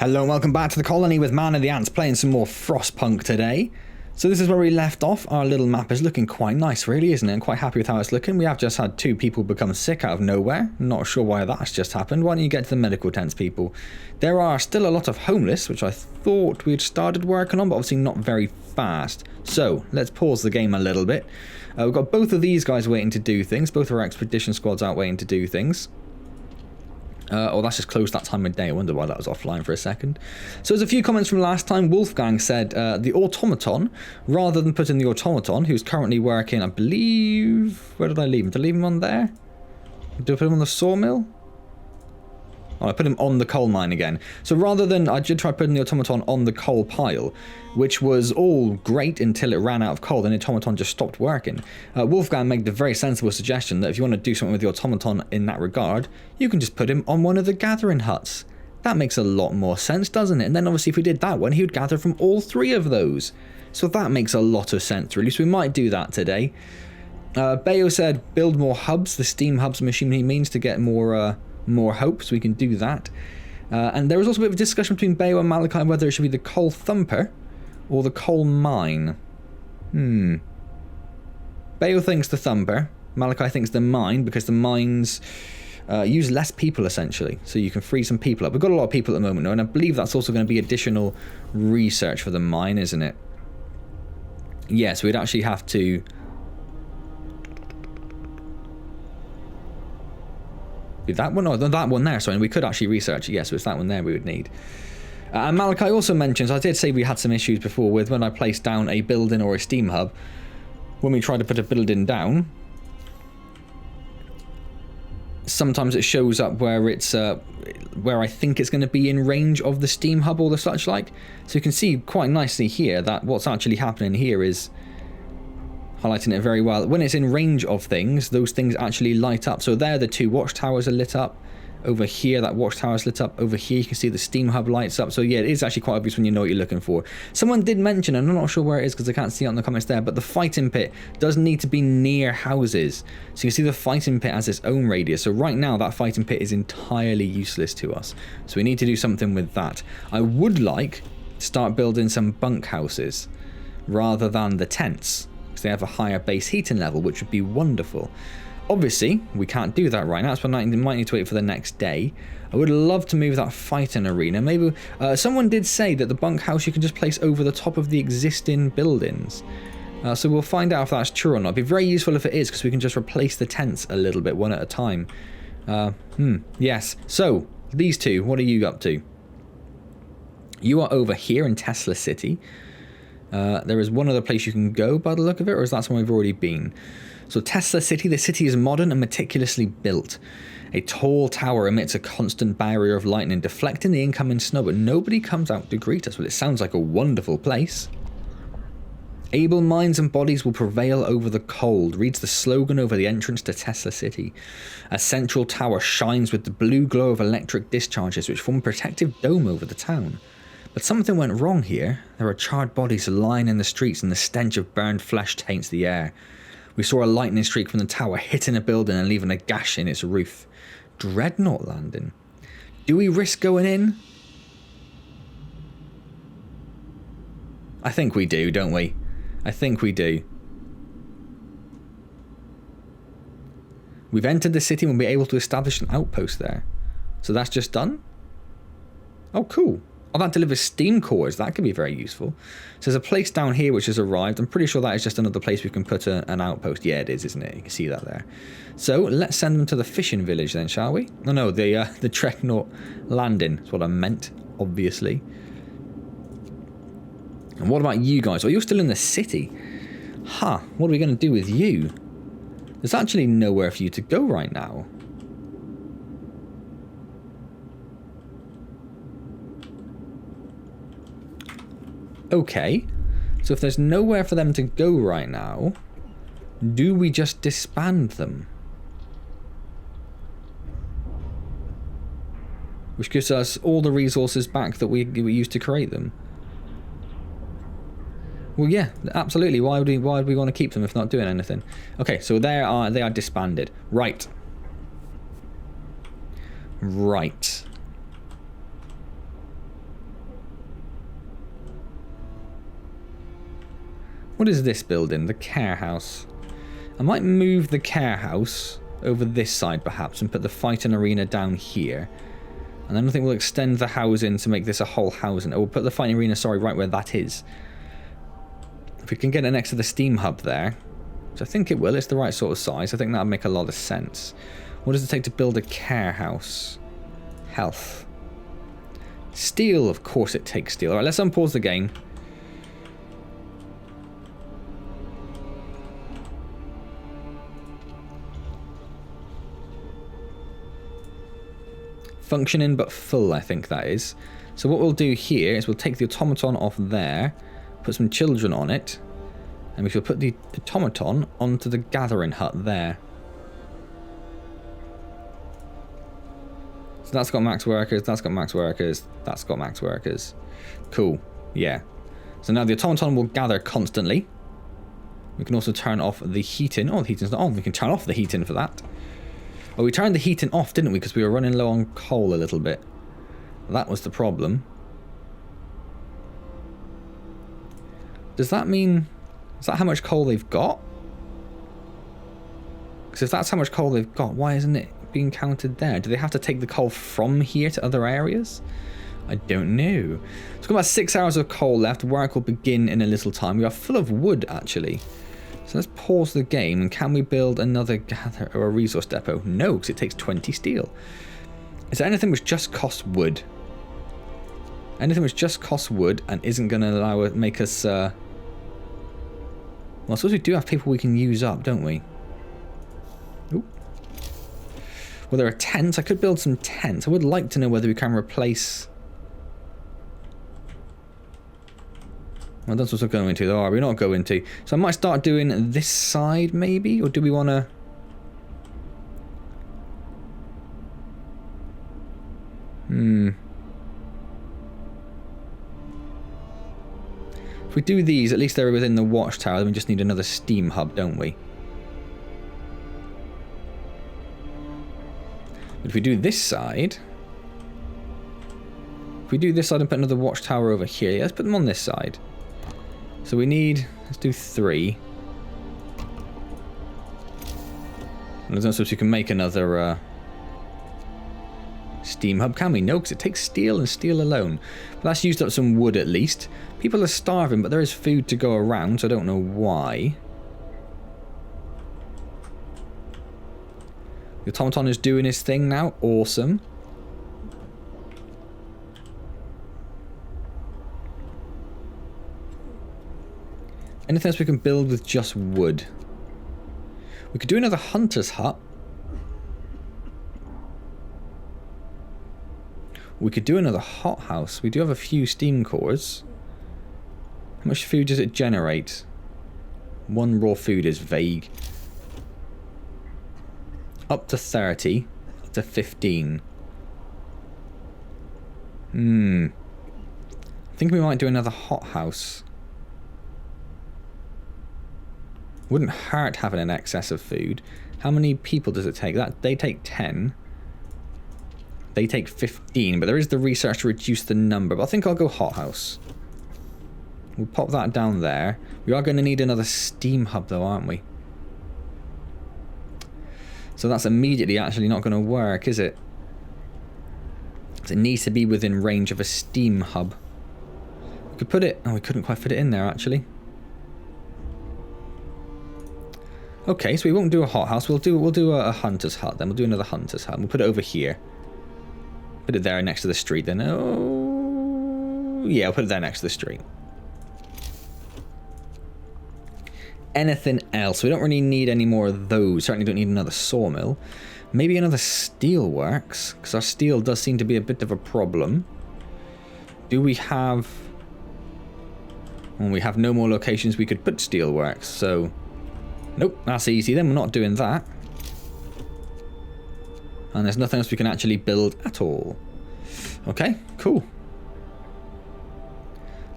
Hello and welcome back to the colony with Man and the Ants, playing some more Frostpunk today. So this is where we left off. Our little map is looking quite nice, really, isn't it? I'm quite happy with how it's looking. We have just had 2 people become sick out of nowhere. Not sure why that's just happened. Why don't you get to the medical tents, people? There are still a lot of homeless, which I thought we'd started working on, but obviously not very fast. So let's pause the game a little bit. We've got both of these guys waiting to do things. Both of our expedition squads out waiting to do things. Oh, that's just close that time of day. I wonder why that was offline for a second. So there's a few comments from last time. Wolfgang said the automaton, rather than putting the automaton, who's currently working, I believe... Where did I leave him? Did I leave him on there? Did I put him on the sawmill? Oh, I put him on the coal mine again. So rather than... I did try putting the automaton on the coal pile, which was all great until it ran out of coal, then the automaton just stopped working. Wolfgang made the very sensible suggestion that if you want to do something with the automaton in that regard, you can just put him on one of the gathering huts. That makes a lot more sense, doesn't it? And then obviously if we did that one, he would gather from all 3 of those. So that makes a lot of sense, really. So we might do that today. Bayo said build more hubs. The steam hubs machine he means to get more hope, so we can do that. And there was also a bit of a discussion between Bayo and Malachi whether it should be the coal thumper or the coal mine. Bayo thinks the thumper. Malachi thinks the mine, because the mines use less people, essentially. So you can free some people up. We've got a lot of people at the moment, though, and I believe that's also going to be additional research for the mine, isn't it? Yes, we'd actually have to... that one? No, that one there, sorry. We could actually research it. Yes, so it's that one there we would need. And Malachi also mentions, I did say we had some issues before with when I placed down a building or a steam hub. When we try to put a building down, sometimes it shows up where it's where I think it's going to be in range of the steam hub or the such like. So you can see quite nicely here that what's actually happening here is highlighting it very well. When it's in range of things, those things actually light up. So there the 2 watchtowers are lit up. Over here, that watchtower is lit up. Over here, you can see the steam hub lights up. So yeah, it is actually quite obvious when you know what you're looking for. Someone did mention, and I'm not sure where it is because I can't see it on the comments there, but the fighting pit does need to be near houses. So you can see the fighting pit has its own radius. So right now, that fighting pit is entirely useless to us. So we need to do something with that. I would like to start building some bunk houses rather than the tents, because they have a higher base heating level, which would be wonderful. Obviously, we can't do that right now, so we might need to wait for the next day. I would love to move that fighting arena. Maybe someone did say that the bunkhouse you can just place over the top of the existing buildings. So we'll find out if that's true or not. It'd be very useful if it is, because we can just replace the tents a little bit, one at a time. Yes. So, these 2, what are you up to? You are over here in Tesla City. There is one other place you can go by the look of it, or is that somewhere we've already been? So Tesla City, the city is modern and meticulously built. A tall tower emits a constant barrier of lightning, deflecting the incoming snow, but nobody comes out to greet us. Well, it sounds like a wonderful place. Able minds and bodies will prevail over the cold, reads the slogan over the entrance to Tesla City. A central tower shines with the blue glow of electric discharges, which form a protective dome over the town. But something went wrong here. There are charred bodies lying in the streets, and the stench of burned flesh taints the air. We saw a lightning streak from the tower hitting a building and leaving a gash in its roof. Dreadnought landing. Do we risk going in? I think we do, don't we? I think we do. We've entered the city and we'll be able to establish an outpost there. So that's just done? Oh, cool. Oh, that delivers steam cores. That could be very useful. So there's a place down here which has arrived. I'm pretty sure that is just another place we can put an outpost. Yeah, it is, isn't it? You can see that there. So let's send them to the fishing village then, shall we? No, the Dreadnought landing is what I meant, obviously. And what about you guys? Oh, you're still in the city. Huh, what are we going to do with you? There's actually nowhere for you to go right now. Okay, so if there's nowhere for them to go right now, do we just disband them? Which gives us all the resources back that we used to create them. Well, yeah, absolutely. Why would we want to keep them if not doing anything? Okay, so they are disbanded. Right. What is this building? The care house. I might move the care house over this side perhaps and put the fighting arena down here. And then I think we'll extend the housing to make this a whole housing. Oh, we'll put the fighting arena, sorry, right where that is. If we can get it next to the steam hub there, which I think it will, it's the right sort of size. I think that'll make a lot of sense. What does it take to build a care house? Health. Steel, of course it takes steel. Alright, let's unpause the game. Functioning but full, I think that is. So what we'll do here is we'll take the automaton off there, put some children on it, and we shall put the automaton onto the gathering hut there. So that's got max workers, that's got max workers, that's got max workers. Cool, yeah. So now the automaton will gather constantly. We can also turn off the heating. Oh, the heating's not on. We can turn off the heating for that. Oh, we turned the heating off, didn't we? Because we were running low on coal a little bit. That was the problem. Does that mean... Is that how much coal they've got? Because if that's how much coal they've got, why isn't it being counted there? Do they have to take the coal from here to other areas? I don't know. It's got about 6 hours of coal left. Work will begin in a little time. We are full of wood, actually. So let's pause the game, and can we build another gather or a resource depot? No, because it takes 20 steel. Is there anything which just costs wood? Anything which just costs wood and isn't going to allow it, make us... Well, I suppose we do have people we can use up, don't we? Ooh. Well, there are tents. I could build some tents. I would like to know whether we can replace... Well, that's what we're going to, though, are we not going to? So I might start doing this side, maybe? Or do we want to... If we do these, at least they're within the watchtower, then we just need another steam hub, don't we? But if we do this side... If we do this side and put another watchtower over here, yeah, let's put them on this side. So we need, let's do 3. And there's no such you can make another steam hub, can we? No, because it takes steel and steel alone. But that's used up some wood at least. People are starving, but there is food to go around, so I don't know why. The automaton is doing his thing now. Awesome. Anything else we can build with just wood? We could do another hunter's hut. We could do another hothouse. We do have a few steam cores. How much food does it generate? 1 raw food is vague. Up to 30. Up to 15. I think we might do another hothouse. Wouldn't hurt having an excess of food. How many people does it take? That they take 10. They take 15, but there is the research to reduce the number. But I think I'll go hothouse. We'll pop that down there. We are going to need another steam hub though, aren't we? So that's immediately actually not going to work, is it? It needs to be within range of a steam hub. We could put it... Oh, we couldn't quite fit it in there actually. Okay, so we won't do a hothouse. We'll do a hunter's hut then. We'll do another hunter's hut. We'll put it over here. Put it there next to the street then. Oh, yeah, I'll put it there next to the street. Anything else? We don't really need any more of those. Certainly don't need another sawmill. Maybe another steelworks, because our steel does seem to be a bit of a problem. Do we have... Well, we have no more locations we could put steelworks, so... Nope, that's easy then. We're not doing that. And there's nothing else we can actually build at all. Okay, cool.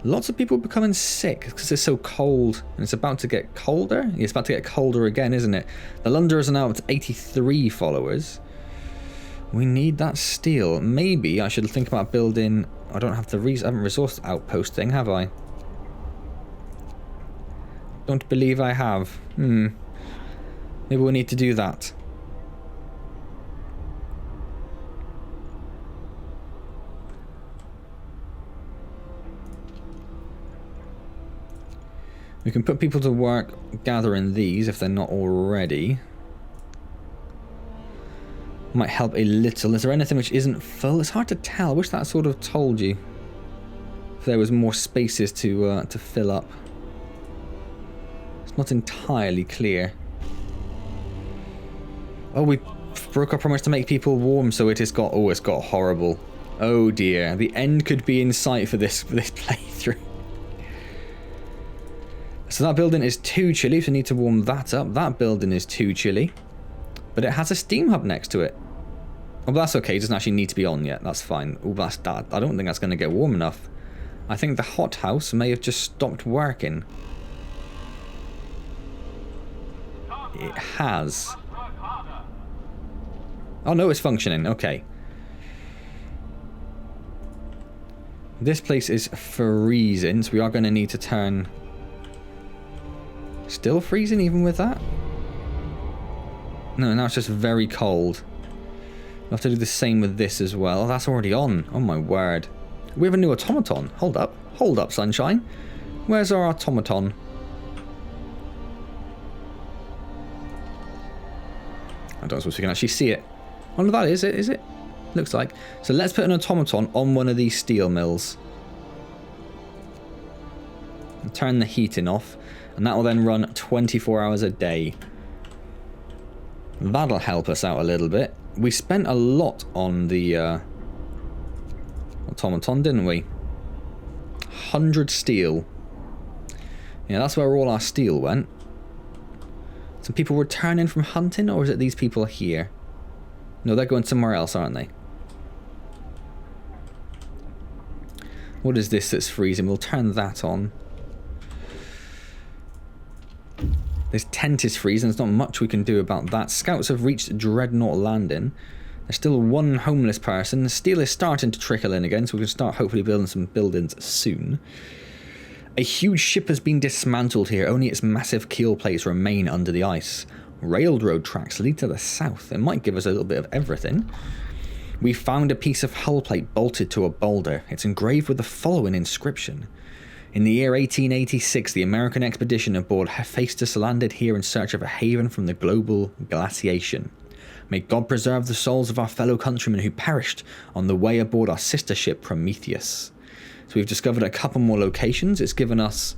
Lots of people becoming sick because it's so cold and it's about to get colder. It's about to get colder again, isn't it? The Londoners are now up to 83 followers. We need that steel. Maybe I should think about building... I don't have the I haven't resourced outpost thing, have I? Don't believe I have. Maybe we'll need to do that. We can put people to work gathering these if they're not already. Might help a little. Is there anything which isn't full? It's hard to tell. I wish that sort of told you if there was more spaces to fill up. It's not entirely clear. Oh, we broke our promise to make people warm, so it has got. Oh, it's got horrible. Oh dear, the end could be in sight for this playthrough. So that building is too chilly, so we need to warm that up. That building is too chilly. But it has a steam hub next to it. Oh, but that's okay. It doesn't actually need to be on yet. That's fine. Oh, that's that. I don't think that's going to get warm enough. I think the hothouse may have just stopped working. It has. Oh, no, it's functioning. Okay. This place is freezing, so we are going to need to turn... Still freezing even with that? No, now it's just very cold. We'll have to do the same with this as well. Oh, that's already on. Oh my word. We have a new automaton. Hold up. Hold up, sunshine. Where's our automaton? I don't suppose we can actually see it. Oh no, that is it, is it? Looks like. So let's put an automaton on one of these steel mills. And turn the heating off. And that will then run 24 hours a day. That'll help us out a little bit. We spent a lot on the automaton, didn't we? 100 steel. Yeah, that's where all our steel went. Some people returning from hunting, or is it these people here? No, they're going somewhere else, aren't they? What is this that's freezing? We'll turn that on. This tent is freezing. There's not much we can do about that. Scouts have reached Dreadnought Landing. There's still one homeless person. The steel is starting to trickle in again, so we can start hopefully building some buildings soon. A huge ship has been dismantled here. Only its massive keel plates remain under the ice. Railroad tracks lead to the south. It might give us a little bit of everything. We found a piece of hull plate bolted to a boulder. It's engraved with the following inscription. In the year 1886, the American expedition aboard Hephaestus landed here in search of a haven from the global glaciation. May God preserve the souls of our fellow countrymen who perished on the way aboard our sister ship Prometheus. So we've discovered a couple more locations. It's given us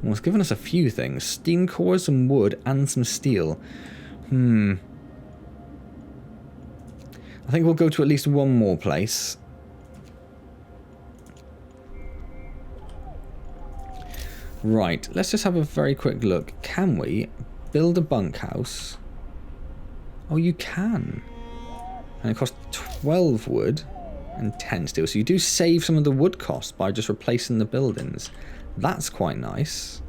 a few things. Steam cores, some wood, and some steel. I think we'll go to at least one more place. Right, let's just have a very quick look. Can we build a bunkhouse? Oh, you can. And it costs 12 wood and 10 steel. So you do save some of the wood costs by just replacing the buildings. That's quite nice.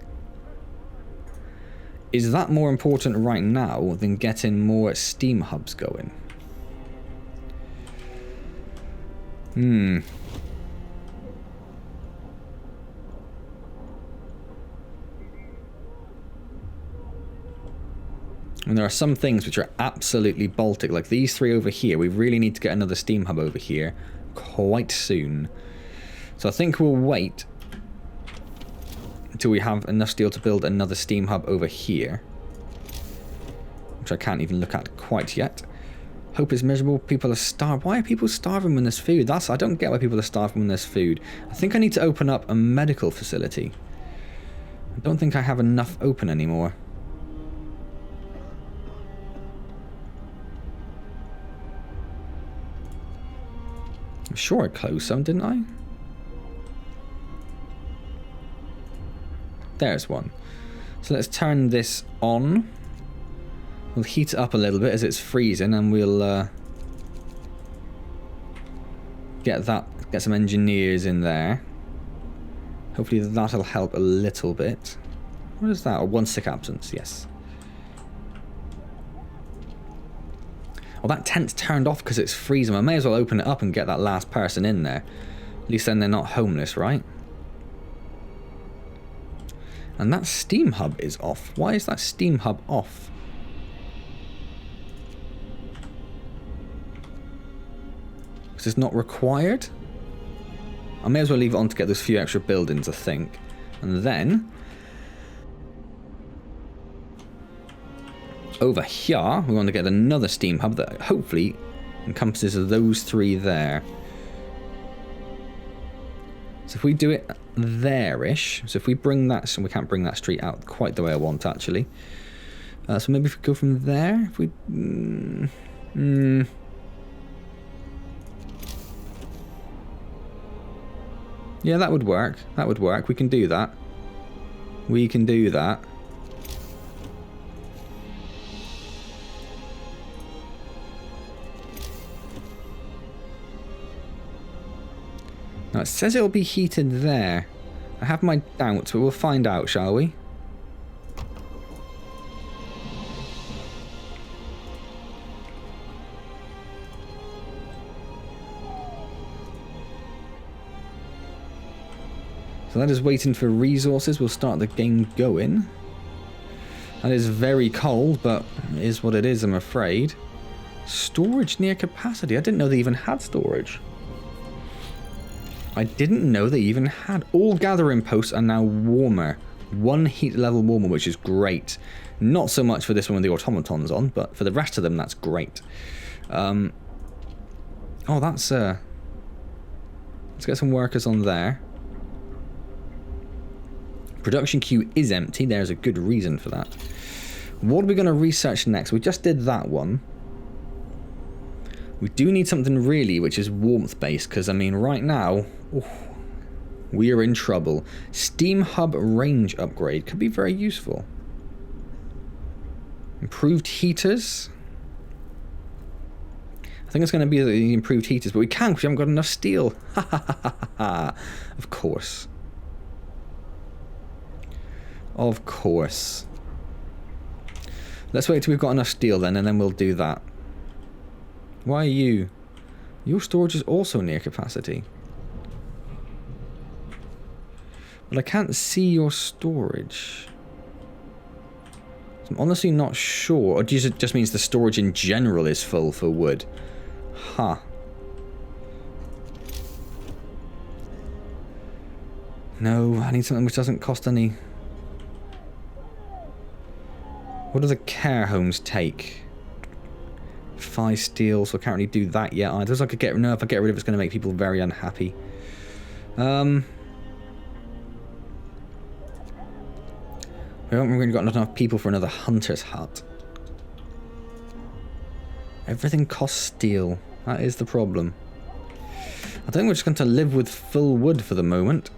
Is that more important right now than getting more steam hubs going? And there are some things which are absolutely Baltic, like these three over here. We really need to get another steam hub over here quite soon. So I think we'll wait until we have enough steel to build another steam hub over here, which I can't even look at quite yet. Hope is miserable. People are starved. Why are people starving when there's food? I don't get why people are starving when there's food. I think I need to open up a medical facility. I don't think I have enough open anymore. I'm sure I closed some, didn't I? There's one. So let's turn this on. We'll heat it up a little bit as it's freezing, and we'll get some engineers in there. Hopefully that'll help a little bit. What is that? Oh, 1 sick absence, yes. Well, that tent's turned off because it's freezing. I may as well open it up and get that last person in there. At least then they're not homeless, right? And that Steam Hub is off. Why is that Steam Hub off? Because it's not required? I may as well leave it on to get those few extra buildings, I think. And then... over here, we want to get another Steam Hub that hopefully encompasses those 3 there. So if we do it there-ish, so if we bring that, so we can't bring that street out quite the way I want, actually. So maybe if we go from there, if we... yeah, that would work. That would work. We can do that. We can do that. Now it says it'll be heated there. I have my doubts, but we'll find out, shall we? So that is waiting for resources. We'll start the game going. That is very cold, but it is what it is, I'm afraid. Storage near capacity. I didn't know they even had storage. I didn't know they even had. All gathering posts are now warmer. 1 heat level warmer, which is great. Not so much for this one with the automatons on, but for the rest of them, that's great. Oh, that's... let's get some workers on there. Production queue is empty. There's a good reason for that. What are we going to research next? We just did that one. We do need something really which is warmth based, because I mean right now we are in trouble. Steam Hub range upgrade could be very useful. Improved heaters. I think it's going to be the improved heaters, but we can't because we haven't got enough steel. Of course. Of course. Let's wait till we've got enough steel then, and then we'll do that. Why are you? Your storage is also near capacity. But I can't see your storage. So I'm honestly not sure. Or do it just means the storage in general is full for wood? Huh. No, I need something which doesn't cost any... What do the care homes take? 5 steel, so I can't really do that yet. I just like to get... No, if I get rid of it, it's going to make people very unhappy. We haven't really got enough people for another hunter's hut. Everything costs steel. That is the problem. I think we're just going to live with full wood for the moment.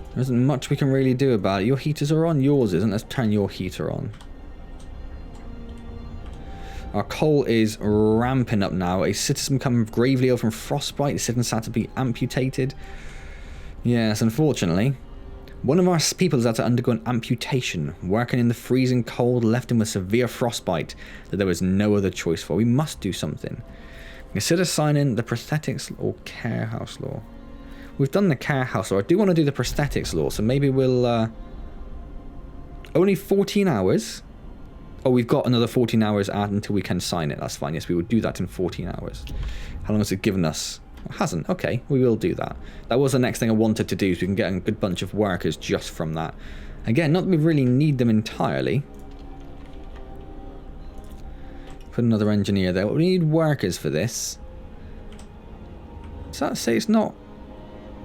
There isn't much we can really do about it. Your heaters are on. Yours isn't. Let's turn your heater on. Our coal is ramping up now. A citizen become gravely ill from frostbite. The citizen had to be amputated. Yes, unfortunately. One of our people has had to undergo an amputation. Working in the freezing cold left him with severe frostbite that there was no other choice for. We must do something. Consider signing the prosthetics or care house law. We've done the care house law. I do want to do the prosthetics law, so maybe we'll... Only 14 hours? Oh, we've got another 14 hours until we can sign it. That's fine. Yes, we will do that in 14 hours. How long has it given us? It hasn't. Okay, we will do that. That was the next thing I wanted to do, so we can get a good bunch of workers just from that. Again, not that we really need them entirely. Put another engineer there. We need workers for this. Does that say it's not...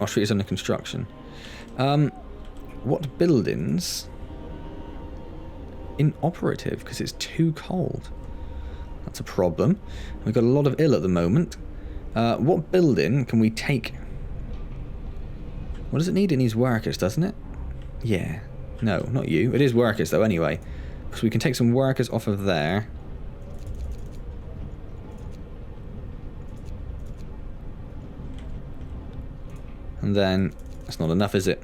Oh, street is under construction. What buildings? Inoperative, because it's too cold. That's a problem. We've got a lot of ill at the moment. What building can we take? What does it need? It needs workers, doesn't it? Yeah. No, not you. It is workers, though, anyway. So we can take some workers off of there. And then, that's not enough, is it?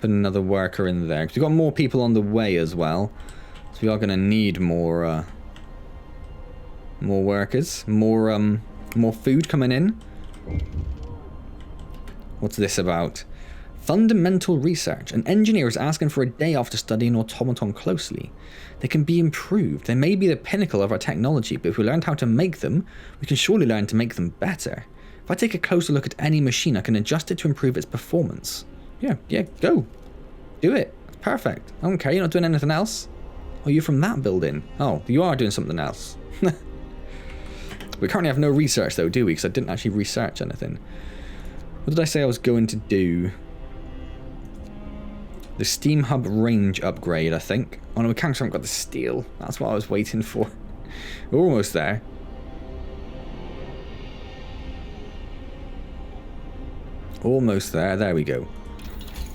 Put another worker in there. Because we've got more people on the way as well. So we are going to need more More workers. More food coming in. What's this about? Fundamental research. An engineer is asking for a day off to study an automaton closely. They can be improved. They may be the pinnacle of our technology, but if we learned how to make them, we can surely learn to make them better. If I take a closer look at any machine, I can adjust it to improve its performance. Yeah, go. Do it. Perfect. I don't care, you're not doing anything else. Oh, you're from that building. Oh, you are doing something else. We currently have no research though, do we? Because I didn't actually research anything. What did I say I was going to do? The Steam Hub range upgrade, I think. Oh no, we can't, haven't got the steel. That's what I was waiting for. We're almost there. Almost there. There we go.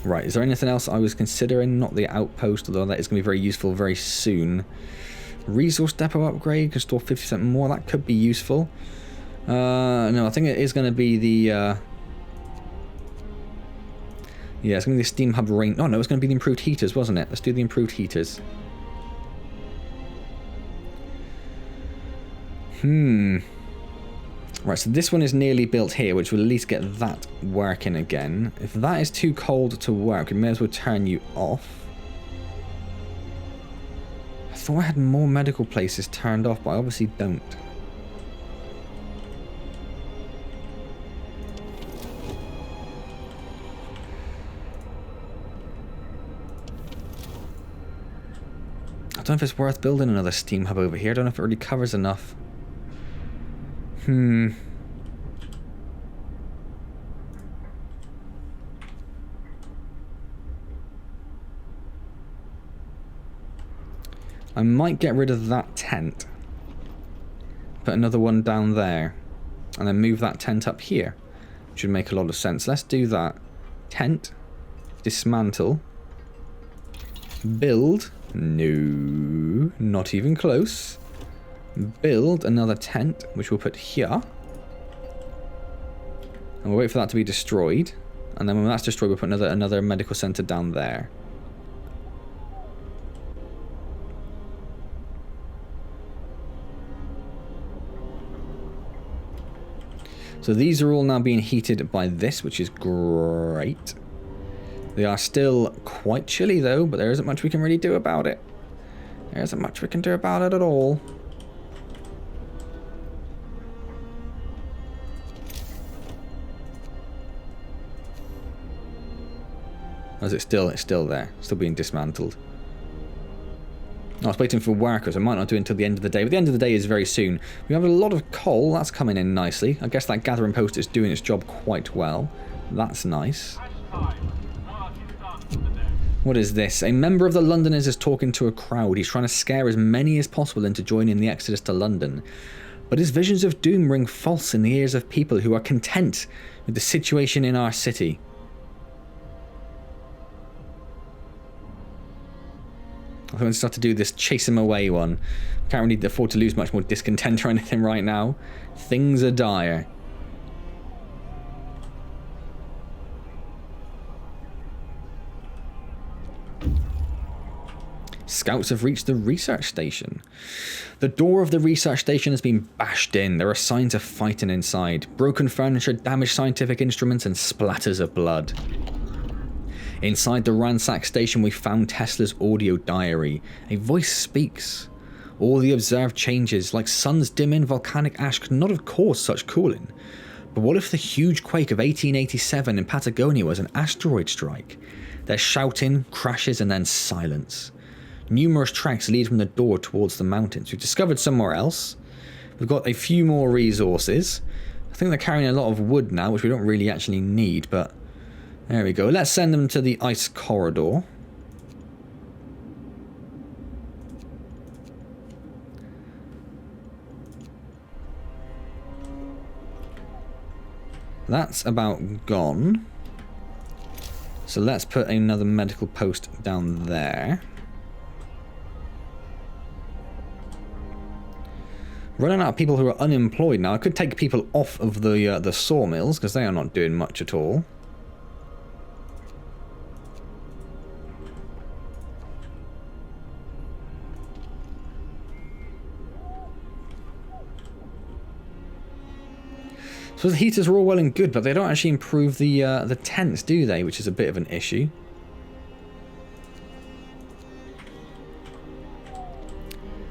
Right, is there anything else I was considering? Not the outpost, although that is going to be very useful very soon. Resource depot upgrade, can store 50% more. That could be useful. No, I think it is going to be the... Yeah, it's going to be the Steam Hub range. Oh no, it's going to be the improved heaters, wasn't it? Let's do the improved heaters. Right, so this one is nearly built here, which will at least get that working again. If that is too cold to work, we may as well turn you off. I thought I had more medical places turned off, but I obviously don't. I don't know if it's worth building another Steam Hub over here. I don't know if it really covers enough. I might get rid of that tent. Put another one down there. And then move that tent up here. Should make a lot of sense. Let's do that. Tent. Dismantle. Build. No. Not even close. Build another tent, which we'll put here. And we'll wait for that to be destroyed. And then when that's destroyed, we'll put another medical center down there. So these are all now being heated by this, which is great. They are still quite chilly though, but there isn't much we can really do about it. There isn't much we can do about it at all. Or is it still? It's still there. Still being dismantled. I was waiting for workers. I might not do it until the end of the day, but the end of the day is very soon. We have a lot of coal. That's coming in nicely. I guess that gathering post is doing its job quite well. That's nice. What is this? A member of the Londoners is talking to a crowd. He's trying to scare as many as possible into joining the exodus to London. But his visions of doom ring false in the ears of people who are content with the situation in our city. I think we'll just have to do this chase him away one. Can't really afford to lose much more discontent or anything right now. Things are dire. Scouts have reached the research station. The door of the research station has been bashed in. There are signs of fighting inside. Broken furniture, damaged scientific instruments, and splatters of blood. Inside the ransacked station, we found Tesla's audio diary. A voice speaks. All the observed changes, like suns dimming, volcanic ash, could not have caused such cooling. But what if the huge quake of 1887 in Patagonia was an asteroid strike? There's shouting, crashes, and then silence. Numerous tracks lead from the door towards the mountains. We've discovered somewhere else. We've got a few more resources. I think they're carrying a lot of wood now, which we don't really actually need, but... There we go. Let's send them to the ice corridor. That's about gone. So let's put another medical post down there. Running out of people who are unemployed now. I could take people off of the sawmills because they are not doing much at all. So the heaters are all well and good, but they don't actually improve the tents, do they? Which is a bit of an issue.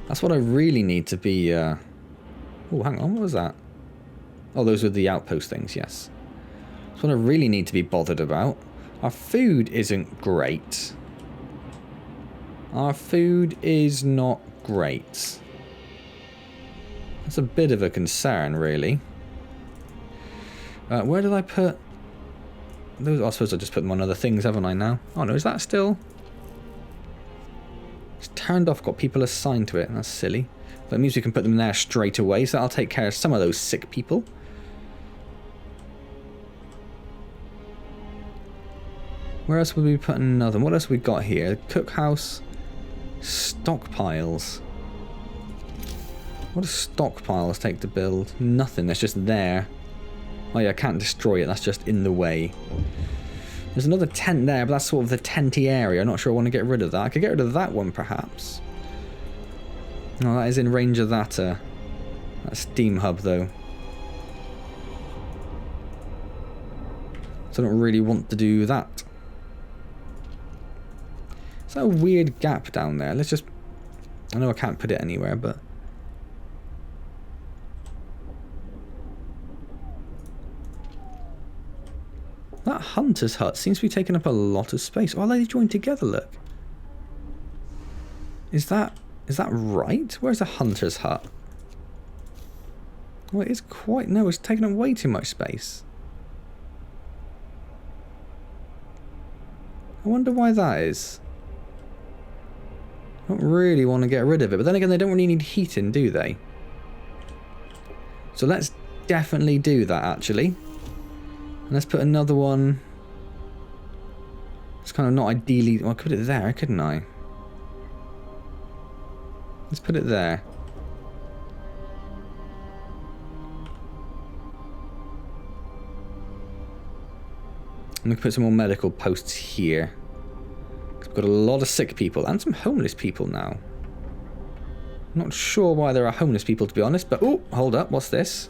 That's what I really need to be... Oh, hang on, what was that? Oh, those were the outpost things, yes. That's what I really need to be bothered about. Our food isn't great. Our food is not great. That's a bit of a concern, really. Where did I put those? Oh, I suppose I just put them on other things, haven't I now? Oh no, is that still... It's turned off, got people assigned to it. That's silly. That means we can put them there straight away, so that'll take care of some of those sick people. Where else would we put another? What else have we got here? Cookhouse. Stockpiles. What do stockpiles take to build? Nothing, that's just there. Oh yeah, I can't destroy it, that's just in the way. There's another tent there, but that's sort of the tenty area. I'm not sure I want to get rid of that. I could get rid of that one, perhaps. Oh, that is in range of that steam hub, though. So I don't really want to do that. Is that a weird gap down there? Let's just... I know I can't put it anywhere, but... That hunter's hut seems to be taking up a lot of space. Oh, they joined together, look. Is that right? Where's the hunter's hut? Well, it is quite... No, it's taking up way too much space. I wonder why that is. I don't really want to get rid of it, but then again, they don't really need heating, do they? So let's definitely do that, actually. And let's put another one. It's kind of not ideally... Well, I could put it there, couldn't I? Let's put it there. And we can put some more medical posts here. We've got a lot of sick people and some homeless people now. Not sure why there are homeless people, to be honest, but... Oh, hold up, what's this?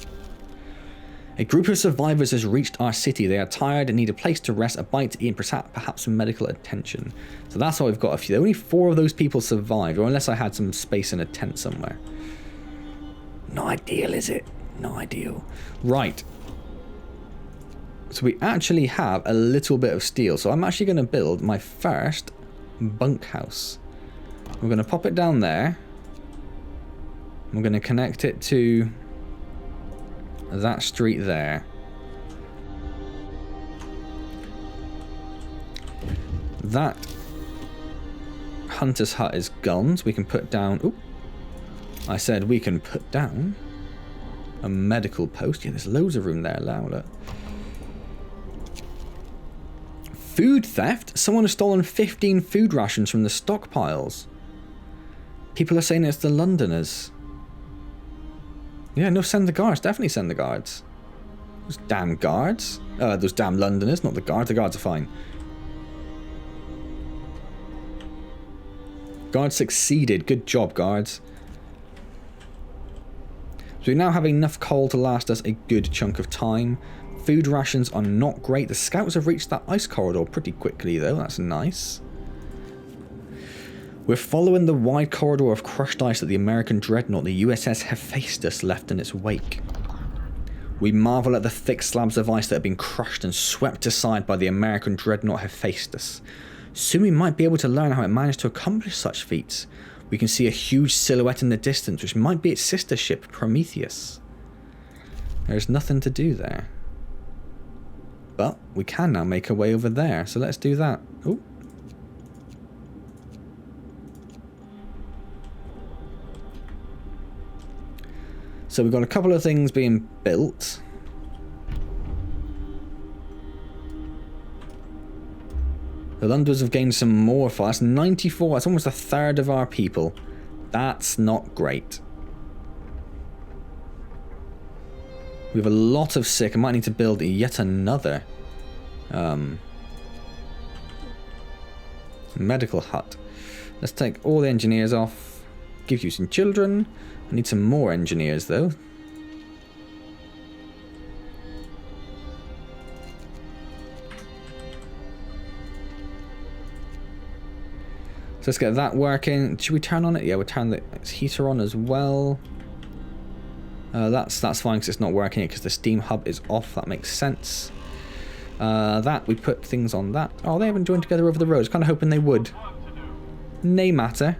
A group of survivors has reached our city. They are tired and need a place to rest, a bite to eat, and perhaps some medical attention. So that's how I've got a few. Only 4 of those people survived, or unless I had some space in a tent somewhere. Not ideal, is it? Not ideal. Right. So we actually have a little bit of steel. So I'm actually going to build my first bunkhouse. We're going to pop it down there. We're going to connect it to... that street there. That hunter's hut is gone, so we can put down... Oop. I said we can put down a medical post. Yeah, there's loads of room there, Lola. Food theft? Someone has stolen 15 food rations from the stockpiles. People are saying it's the Londoners. Yeah, no, send the guards. Definitely send the guards. Those damn guards. Those damn Londoners, not the guards. The guards are fine. Guards succeeded. Good job, guards. So we now have enough coal to last us a good chunk of time. Food rations are not great. The scouts have reached that ice corridor pretty quickly, though. That's nice. We're following the wide corridor of crushed ice that the American dreadnought, the USS Hephaestus, left in its wake. We marvel at the thick slabs of ice that have been crushed and swept aside by the American dreadnought Hephaestus. Soon we might be able to learn how it managed to accomplish such feats. We can see a huge silhouette in the distance, which might be its sister ship, Prometheus. There's nothing to do there. But we can now make our way over there, so let's do that. Ooh. So we've got a couple of things being built. The Londoners have gained some more for us. 94, that's almost a third of our people. That's not great. We have a lot of sick. I might need to build yet another medical hut. Let's take all the engineers off. Give you some children. I need some more engineers, though. let's get that working. Should we turn on it? Yeah, we'll turn the heater on as well. That's fine because it's not working because the steam hub is off. That makes sense. That we put things on that. Oh, they haven't joined together over the road. I was kind of hoping they would. Nay matter.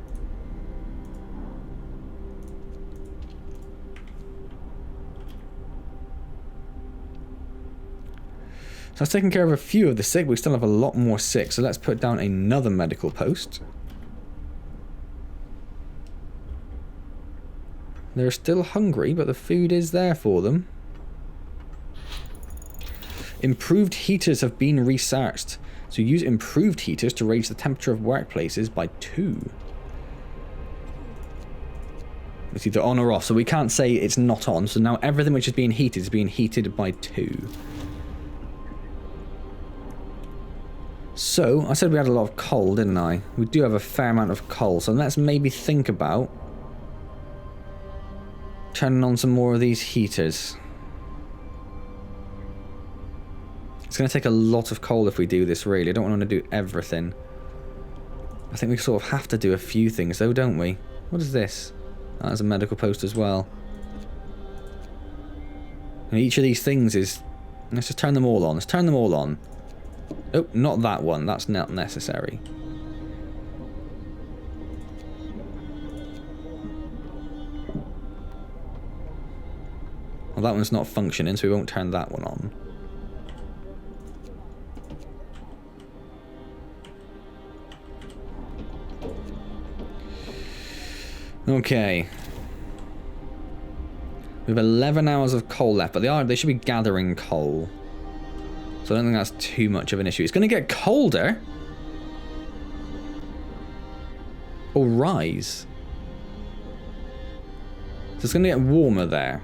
So that's taking care of a few of the sick, but we still have a lot more sick. So let's put down another medical post. They're still hungry, but the food is there for them. Improved heaters have been researched. So use improved heaters to raise the temperature of workplaces by 2. It's either on or off, so we can't say it's not on. So now everything which is being heated by 2. So, I said we had a lot of coal, didn't I? We do have a fair amount of coal, so let's maybe think about turning on some more of these heaters. It's going to take a lot of coal if we do this, really. I don't want to do everything. I think we sort of have to do a few things, though, don't we? What is this? Oh, that's a medical post as well. And each of these things is... Let's just turn them all on. Let's turn them all on. Oh, not that one. That's not necessary. Well, that one's not functioning, so we won't turn that one on. Okay. We have 11 hours of coal left, but they should be gathering coal. So I don't think that's too much of an issue. It's going to get colder. Or rise. So it's going to get warmer there.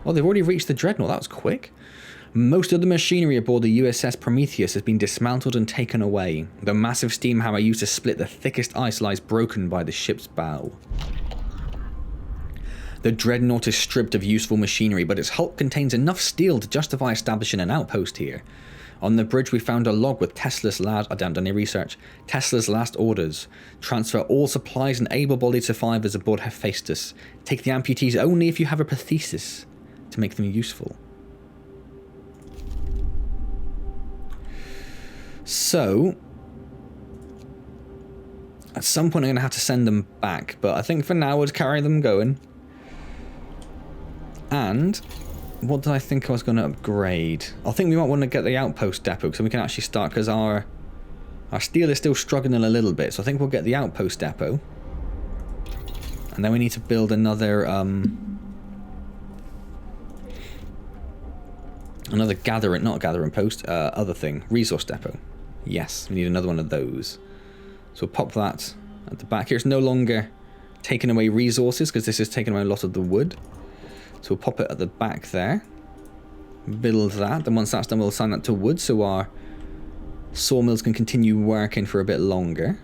Oh, they've already reached the Dreadnought. That was quick. Most of the machinery aboard the USS Prometheus has been dismantled and taken away. The massive steam hammer used to split the thickest ice lies broken by the ship's bow. The Dreadnought is stripped of useful machinery, but its hulk contains enough steel to justify establishing an outpost here. On the bridge we found a log with Tesla's last... I haven't done any research. Tesla's last orders. Transfer all supplies and able-bodied survivors aboard Hephaestus. Take the amputees only if you have a prosthesis to make them useful. So... at some point I'm going to have to send them back, but I think for now we'll carry them going. And what did I think I was going to upgrade? I think we might want to get the outpost depot so we can actually start, because our steel is still struggling a little bit. So I think we'll get the outpost depot. And then we need to build another gathering, not a gathering post, other thing, resource depot. Yes, we need another one of those. So we'll pop that at the back here. It's no longer taking away resources because this is taking away a lot of the wood. So we'll pop it at the back there. Build that. And once that's done, we'll assign that to wood so our sawmills can continue working for a bit longer.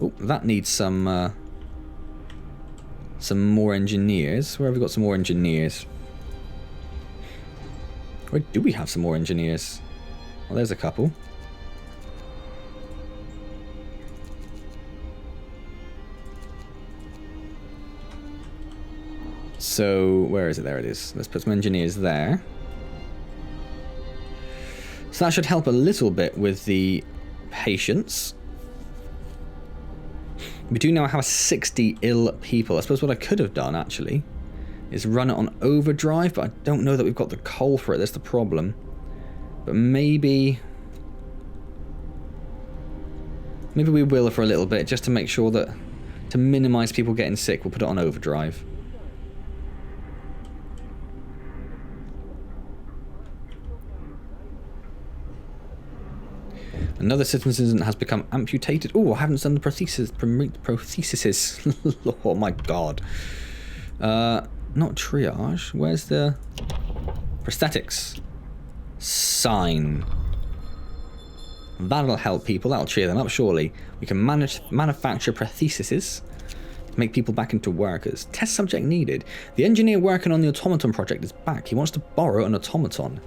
Oh, that needs some more engineers. Where have we got some more engineers? Where do we have some more engineers? Well, there's a couple. So, where is it? There it is. Let's put some engineers there. So that should help a little bit with the patients. We do now have 60 ill people. I suppose what I could have done, actually, is run it on overdrive, but I don't know that we've got the coal for it. That's the problem. But maybe we will for a little bit, just to make sure that, to minimize people getting sick, we'll put it on overdrive. Another citizen has become amputated. Oh, I haven't done the prosthesis. Oh my god. Not triage. Where's the prosthetics? Sign. That'll help people. That'll cheer them up, surely. We can manufacture prostheses to make people back into workers. Test subject needed. The engineer working on the automaton project is back. He wants to borrow an automaton.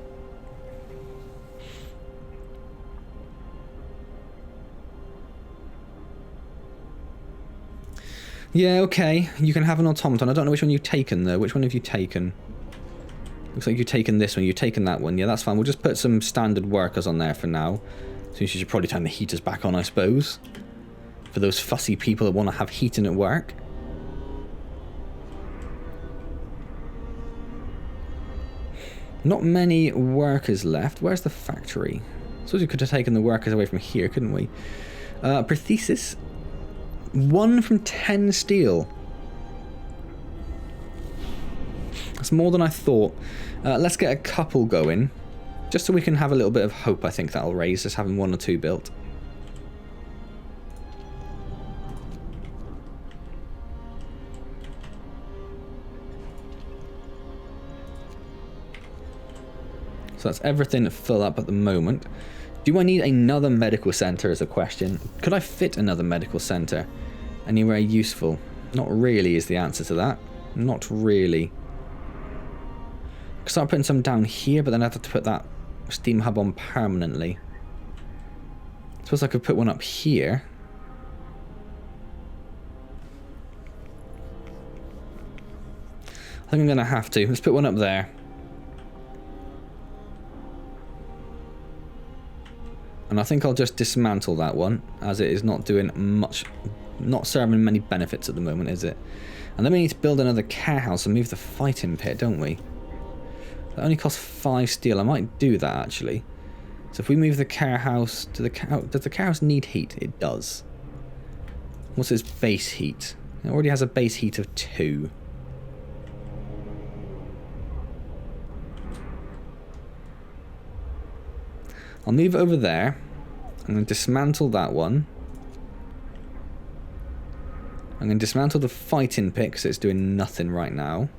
Yeah, okay. You can have an automaton. I don't know which one you've taken, though. Which one have you taken? Looks like you've taken this one. You've taken that one. Yeah, that's fine. We'll just put some standard workers on there for now. So you should probably turn the heaters back on, I suppose. For those fussy people that want to have heating at work. Not many workers left. Where's the factory? I suppose we could have taken the workers away from here, couldn't we? Prothesis. 1 from 10 steel. That's more than I thought. Let's get a couple going. Just so we can have a little bit of hope, I think that'll raise, just having 1 or 2 built. So that's everything full up at the moment. Do I need another medical centre is a question. Could I fit another medical centre anywhere useful? Not really is the answer to that. Not really. Could start putting some down here, but then I'd have to put that steam hub on permanently. I suppose I could put one up here. I think I'm going to have to. Let's put one up there. And I think I'll just dismantle that one, as it is not doing much, not serving many benefits at the moment, is it? And then we need to build another care house and move the fighting pit, don't we? That only costs 5 steel. I might do that, actually. So if we move the care house to the does the care house need heat? It does. What's its base heat? It already has a base heat of 2. I'll move it over there. I'm going to dismantle that one. I'm going to dismantle the fighting pit because it's doing nothing right now.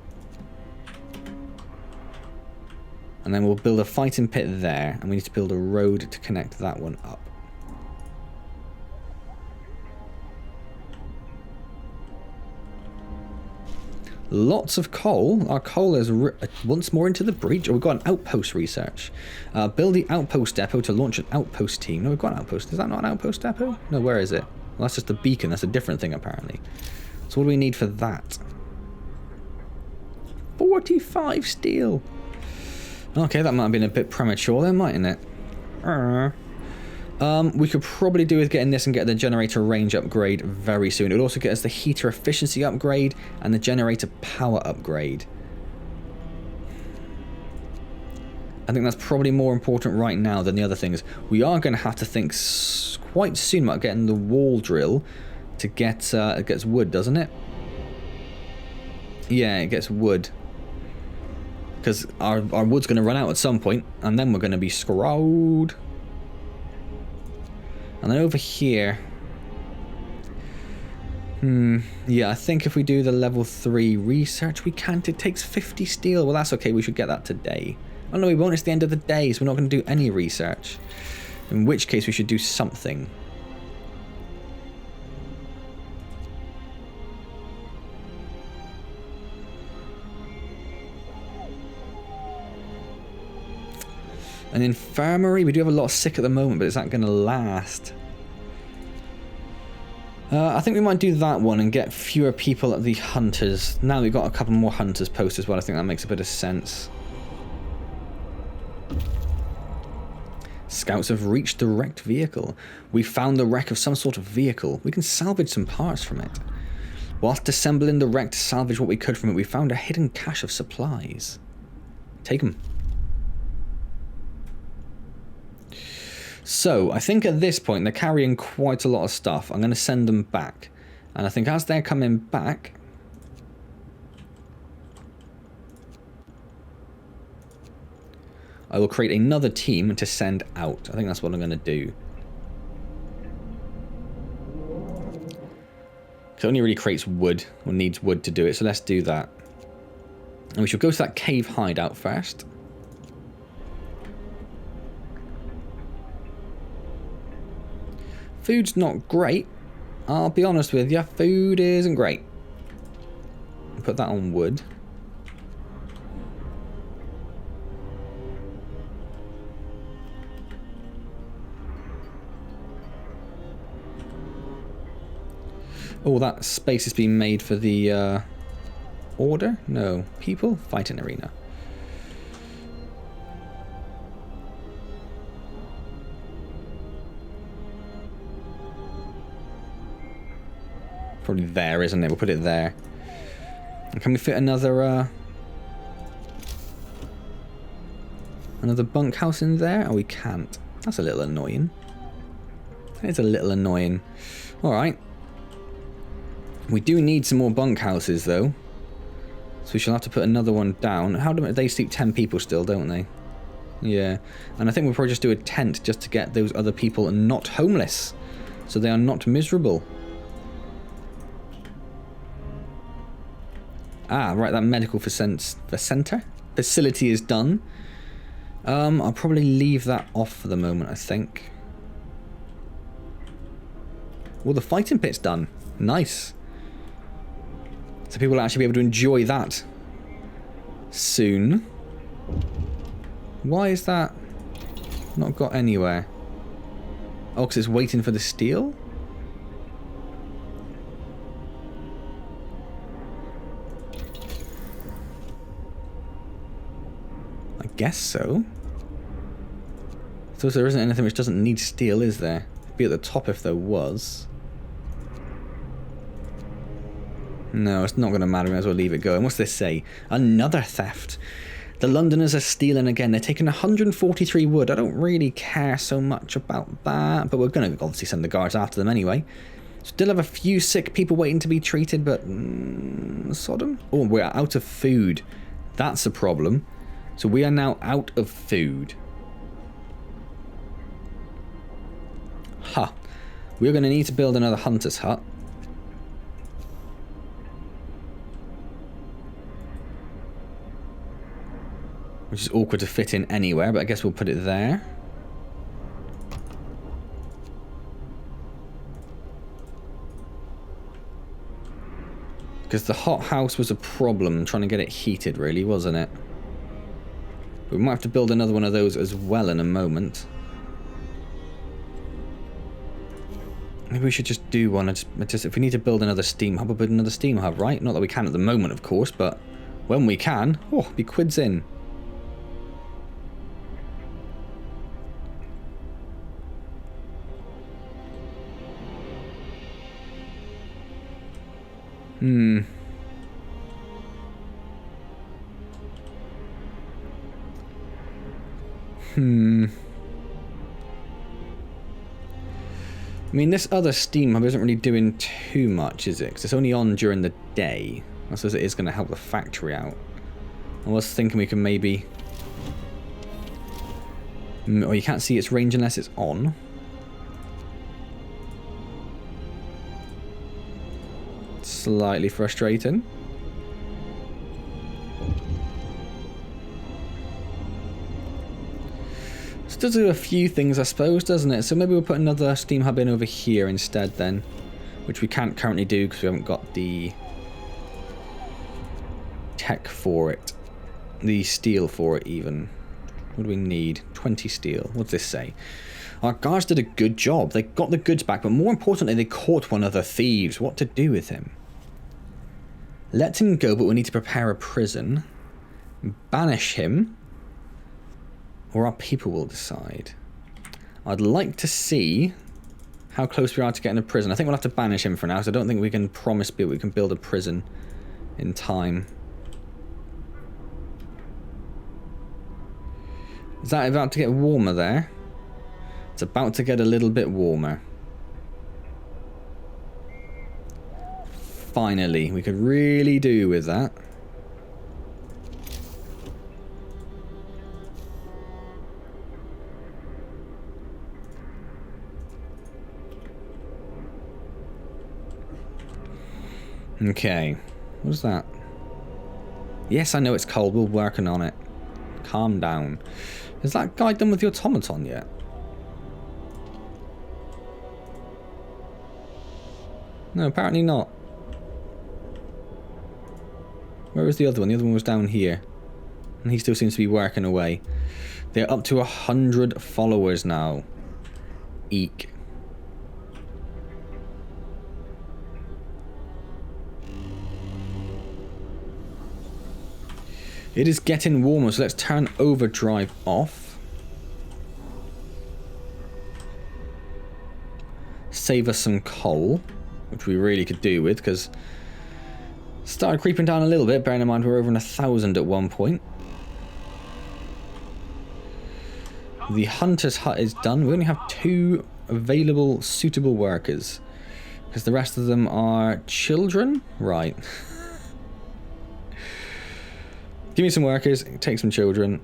And then we'll build a fighting pit there. And we need to build a road to connect that one up. Lots of coal. Our coal is once more into the breach. Oh, we've got an outpost research. Build the outpost depot to launch an outpost team. No, we've got an outpost. Is that not an outpost depot? No, where is it? Well, that's just a beacon. That's a different thing, apparently. So what do we need for that? 45 steel. Okay, that might have been a bit premature then, mightn't it? We could probably do with getting this and get the generator range upgrade very soon. It would also get us the heater efficiency upgrade and the generator power upgrade. I think that's probably more important right now than the other things. We are going to have to think quite soon about getting the wall drill to get, it gets wood, doesn't it? Yeah, it gets wood. Because our wood's going to run out at some point, and then we're going to be screwed. And then over here... yeah, I think if we do the level 3 research, we can't. It takes 50 steel. Well, that's okay. We should get that today. Oh, no, we won't. It's the end of the day, so we're not going to do any research. In which case, we should do something. An infirmary. We do have a lot of sick at the moment, but is that going to last? I think we might do that one and get fewer people at the hunters. Now that we've got a couple more hunters posts as well, I think that makes a bit of sense. Scouts have reached the wrecked vehicle. We found the wreck of some sort of vehicle. We can salvage some parts from it. Whilst assembling the wreck to salvage what we could from it, we found a hidden cache of supplies. Take them. So, I think at this point they're carrying quite a lot of stuff. I'm going to send them back. And I think as they're coming back... I will create another team to send out. I think that's what I'm going to do. It only really creates wood, or needs wood to do it, so let's do that. And we should go to that cave hideout first. Food's not great. I'll be honest with you, food isn't great. Put that on wood. Oh, that space is being made for the order? No. People? Fighting arena. Probably there, isn't it? We'll put it there. Can we fit another bunkhouse in there? Oh, we can't. That's a little annoying. It's a little annoying. Alright. We do need some more bunkhouses, though. So we shall have to put another one down. How do they sleep 10 people still, don't they? Yeah. And I think we'll probably just do a tent just to get those other people not homeless. So they are not miserable. Ah, right, that medical facility is done. I'll probably leave that off for the moment, I think. Well, the fighting pit's done. Nice. So people will actually be able to enjoy that soon. Why is that not got anywhere? Oh, because it's waiting for the steel? I guess so. So there isn't anything which doesn't need steel, is there? It'd be at the top if there was. No, it's not going to matter. We might as well leave it going. What's this say? Another theft. The Londoners are stealing again. They're taking 143 wood. I don't really care so much about that, but we're going to obviously send the guards after them anyway. Still have a few sick people waiting to be treated, but Sodom? Oh, we're out of food. That's a problem. So we are now out of food. Ha. We're going to need to build another hunter's hut. Which is awkward to fit in anywhere, but I guess we'll put it there. Because the hothouse was a problem, trying to get it heated, really, wasn't it? But we might have to build another one of those as well in a moment. Maybe we should just do one. If we need to build another steam hub, we'll build another steam hub, right? Not that we can at the moment, of course, but when we can, oh, be quids in. I mean, this other steam hub isn't really doing too much, is it? Because it's only on during the day. I suppose it is going to help the factory out. I was thinking we can maybe... Oh, you can't see its range unless it's on. Slightly frustrating. So it does do a few things, I suppose, doesn't it? So maybe we'll put another steam hub in over here instead then, which we can't currently do because we haven't got the tech for it, the steel for it even. What do we need? 20 steel. What's this say? Our guards did a good job. They got the goods back, but more importantly, they caught one of the thieves. What to do with him? Let him go, but we need to prepare a prison. Banish him. Or our people will decide. I'd like to see how close we are to getting a prison. I think we'll have to banish him for now, so I don't think we can promise we can build a prison in time. Is that about to get warmer there? It's about to get a little bit warmer. Finally, we could really do with that. Okay, what's that? Yes, I know it's cold, we're working on it. Calm down. Is that guy done with the automaton yet? No, apparently not. Where was the other one? The other one was down here. And he still seems to be working away. They're up to 100 followers now. Eek. It is getting warmer, so let's turn overdrive off. Save us some coal, which we really could do with, because started creeping down a little bit, bearing in mind we're over 1,000 at one point. The hunter's hut is done. We only have 2 available suitable workers, because the rest of them are children? Right. Give me some workers, take some children.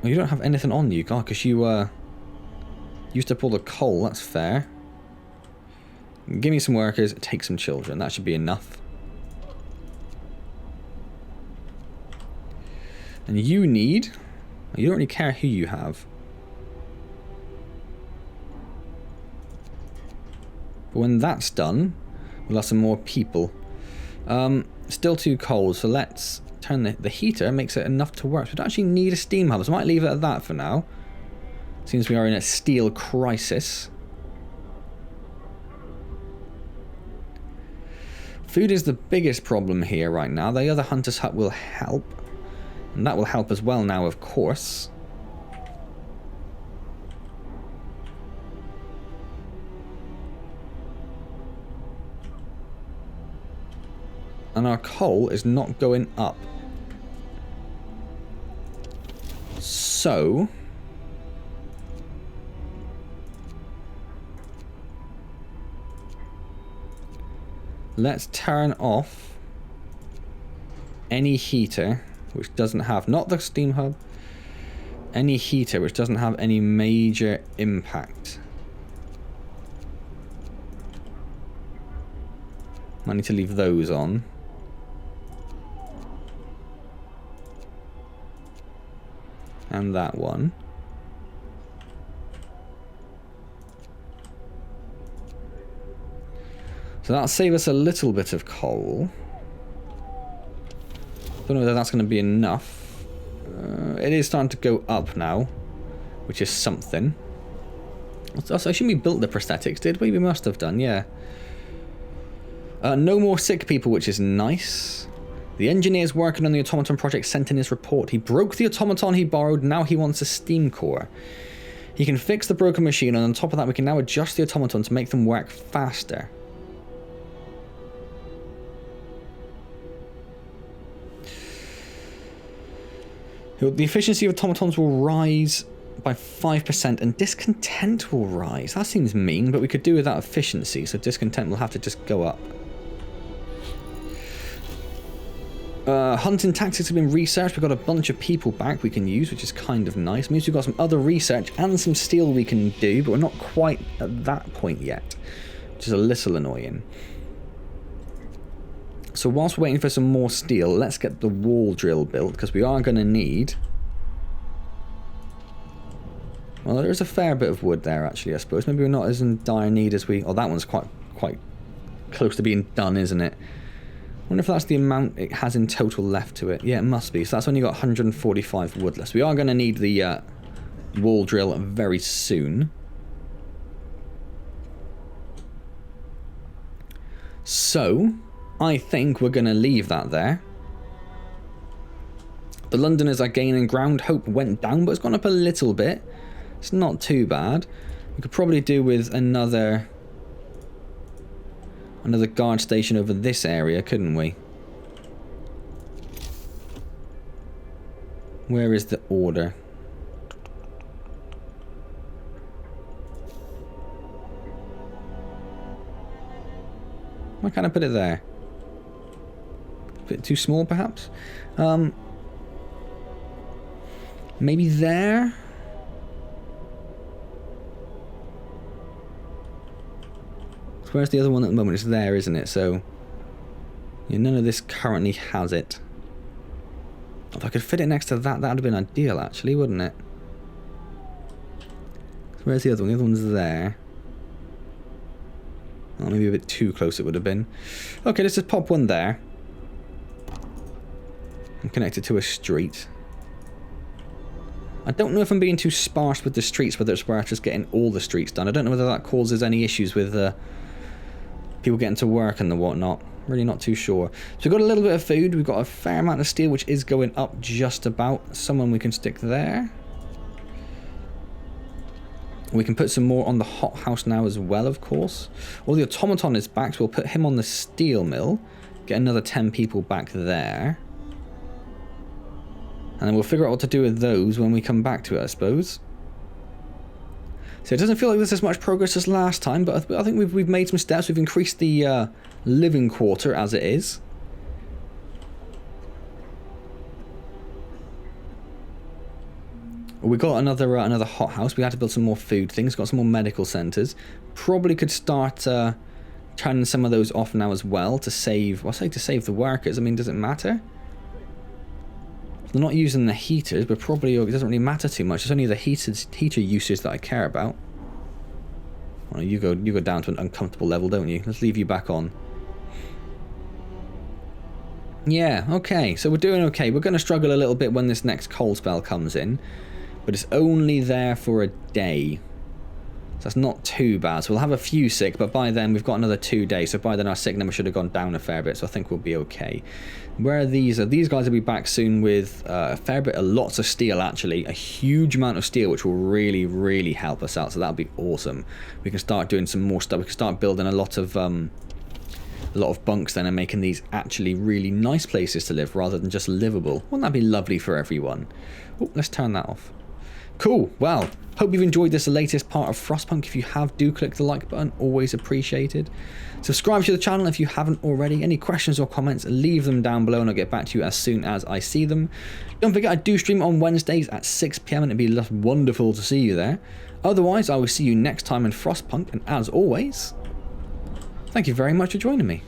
Oh, you don't have anything on you, God, because you used up all the coal, that's fair. Give me some workers, take some children, that should be enough. And you need... You don't really care who you have. But when that's done, we'll have some more people. Still 2 coal, so let's turn the heater, makes it enough to work. So we don't actually need a steam hub, so I might leave it at that for now. Seems we are in a steel crisis. Food is the biggest problem here right now. The other hunter's hut will help. And that will help as well now, of course. And our coal is not going up. So... let's turn off any heater which doesn't have, not the steam hub, any heater which doesn't have any major impact. I need to leave those on. And that one. So that'll save us a little bit of coal. Don't know whether that's going to be enough. It is starting to go up now, which is something. Also, I assume we built the prosthetics, did we? We must have done, yeah. No more sick people, which is nice. The engineers working on the automaton project sent in his report. He broke the automaton he borrowed, now he wants a steam core. He can fix the broken machine, and on top of that we can now adjust the automaton to make them work faster. The efficiency of automatons will rise by 5% and discontent will rise. That seems mean, but we could do without efficiency, so discontent will have to just go up. Hunting tactics have been researched. We've got a bunch of people back we can use, which is kind of nice. It means we've got some other research and some steel we can do, but we're not quite at that point yet, which is a little annoying. So whilst we're waiting for some more steel, let's get the wall drill built, because we are going to need... well, there is a fair bit of wood there, actually, I suppose. Maybe we're not as in dire need as we... oh, that one's quite close to being done, isn't it? I wonder if that's the amount it has in total left to it. Yeah, it must be. So that's only got 145 wood left. We are going to need the wall drill very soon. So... I think we're going to leave that there. The Londoners are gaining ground. Hope went down, but it's gone up a little bit. It's not too bad. We could probably do with another guard station over this area, couldn't we? Where is the order? Why can't I put it there? Bit too small, perhaps. Maybe there. Where's the other one at the moment? It's there, isn't it? So yeah, none of this currently has it. If I could fit it next to that, that'd have been ideal, actually, wouldn't it? So where's the other one? The other one's there. Oh, maybe a bit too close it would have been. Okay, let's just pop one there. And connect it to a street. I don't know if I'm being too sparse with the streets, whether it's worth just getting all the streets done. I don't know whether that causes any issues with people getting to work and the whatnot. Really not too sure. So we've got a little bit of food. We've got a fair amount of steel, which is going up just about. Someone we can stick there. We can put some more on the hothouse now as well, of course. Well, the automaton is back, so we'll put him on the steel mill. Get another 10 people back there. And then we'll figure out what to do with those when we come back to it, I suppose. So it doesn't feel like there's as much progress as last time, but I think we've made some steps. We've increased the living quarter as it is. We got another hothouse. We had to build some more food things. Got some more medical centres. Probably could start turning some of those off now as well to save. Well, I say to save the workers. I mean, does it matter? They're not using the heaters, but probably it doesn't really matter too much. It's only the heater usage that I care about. Well, you go down to an uncomfortable level, don't you? Let's leave you back on. Yeah, okay. So we're doing okay. We're going to struggle a little bit when this next cold spell comes in. But it's only there for a day. So that's not too bad. So we'll have a few sick, but by then we've got another 2 days. So by then our sick number should have gone down a fair bit. So I think we'll be okay. Where are these? These guys will be back soon with a fair bit of lots of steel, actually. A huge amount of steel, which will really, really help us out. So that'll be awesome. We can start doing some more stuff. We can start building a lot of bunks then and making these actually really nice places to live rather than just livable. Wouldn't that be lovely for everyone? Oh, let's turn that off. Cool. Well, hope you've enjoyed this latest part of Frostpunk. If you have, do click the like button. Always appreciated. Subscribe to the channel if you haven't already. Any questions or comments, leave them down below and I'll get back to you as soon as I see them. Don't forget I do stream on Wednesdays at 6 PM and it'd be just wonderful to see you there. Otherwise, I will see you next time in Frostpunk, and as always, thank you very much for joining me.